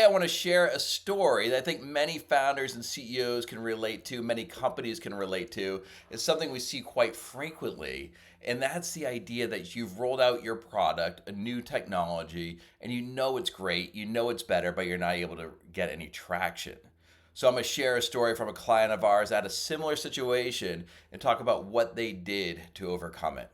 I want to share a story that I think many founders and CEOs can relate to, many companies can relate to. It's something we see quite frequently. And that's the idea that you've rolled out your product, a new technology, and you know it's great, you know it's better, but you're not able to get any traction. So I'm going to share a story from a client of ours that had a similar situation and talk about what they did to overcome it.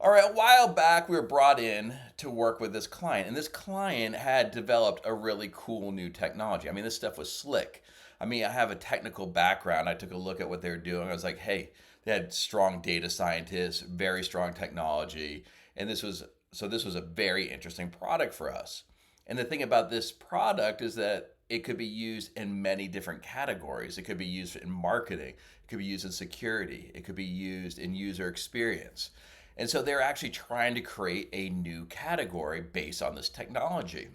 All right, a while back, we were brought in to work with this client, and this client had developed a really cool new technology. I mean, this stuff was slick. I mean, I have a technical background. I took a look at what they were doing. I was like, hey, they had strong data scientists, very strong technology, and this was a very interesting product for us. And the thing about this product is that it could be used in many different categories. It could be used in marketing, it could be used in security, it could be used in user experience. And so they're actually trying to create a new category based on this technology.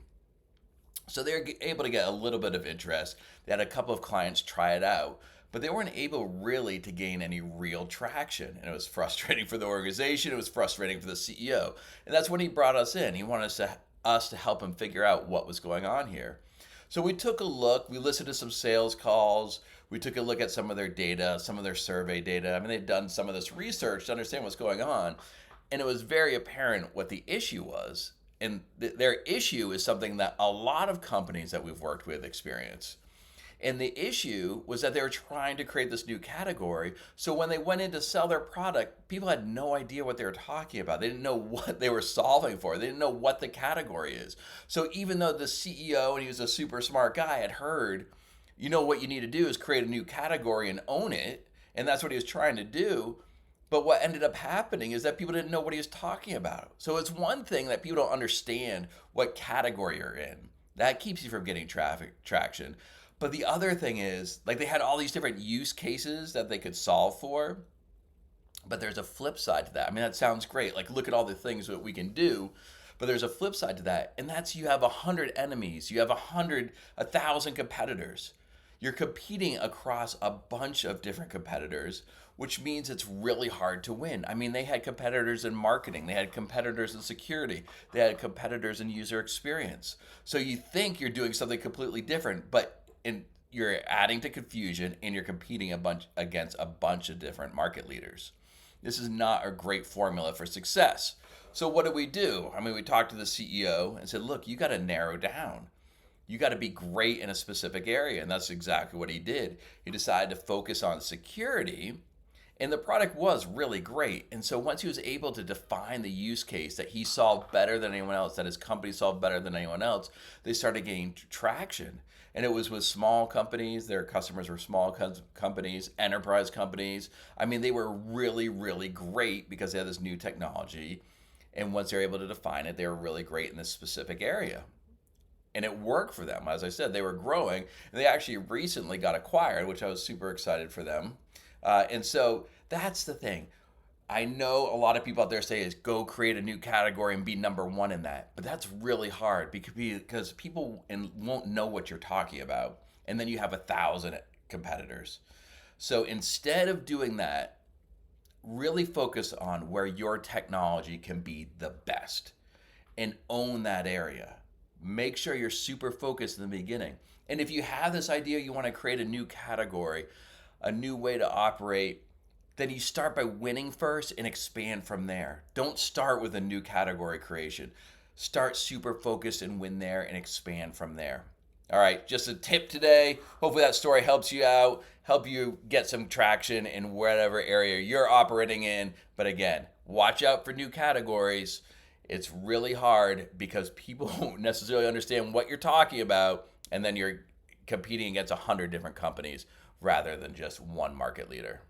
So they're able to get a little bit of interest. They had a couple of clients try it out, but they weren't able really to gain any real traction. And it was frustrating for the organization. It was frustrating for the CEO. And that's when he brought us in. He wanted us to help him figure out what was going on here. So we took a look, we listened to some sales calls, we took a look at some of their data, some of their survey data. I mean, they'd done some of this research to understand what's going on, and it was very apparent what the issue was. And their issue is something that a lot of companies that we've worked with experience. And the issue was that they were trying to create this new category. So when they went in to sell their product, people had no idea what they were talking about. They didn't know what they were solving for. They didn't know what the category is. So even though the CEO, and he was a super smart guy, had heard, you know, what you need to do is create a new category and own it. And that's what he was trying to do. But what ended up happening is that people didn't know what he was talking about. So it's one thing that people don't understand what category you're in. That keeps you from getting traction. But the other thing is, like, they had all these different use cases that they could solve for, but there's a flip side to that. I mean, that sounds great. Like, look at all the things that we can do, but there's a flip side to that, and that's you have 100 enemies. You have 1,000 competitors. You're competing across a bunch of different competitors, which means it's really hard to win. I mean, they had competitors in marketing, they had competitors in security, they had competitors in user experience. So you think you're doing something completely different, but you're adding to confusion, and you're competing against a bunch of different market leaders. This is not a great formula for success. So what do? I mean, we talked to the CEO and said, look, you got to narrow down. You got to be great in a specific area. And that's exactly what he did. He decided to focus on security, and the product was really great. And so once he was able to define the use case that he solved better than anyone else, that his company solved better than anyone else, they started gaining traction. And it was with small companies. Their customers were small companies, enterprise companies. I mean, they were really, really great because they had this new technology. And once they're able to define it, they were really great in this specific area. And it worked for them. As I said, they were growing. And they actually recently got acquired, which I was super excited for them. And so that's the thing. I know a lot of people out there say is go create a new category and be number one in that. But that's really hard because people won't know what you're talking about. And then you have 1,000 competitors. So instead of doing that, really focus on where your technology can be the best and own that area. Make sure you're super focused in the beginning. And if you have this idea, you want to create a new category, a new way to operate, then you start by winning first and expand from there. Don't start with a new category creation. Start super focused and win there and expand from there. All right, just a tip today. Hopefully that story helps you out, help you get some traction in whatever area you're operating in. But again, watch out for new categories. It's really hard because people don't necessarily understand what you're talking about, and then you're competing against 100 different companies rather than just one market leader.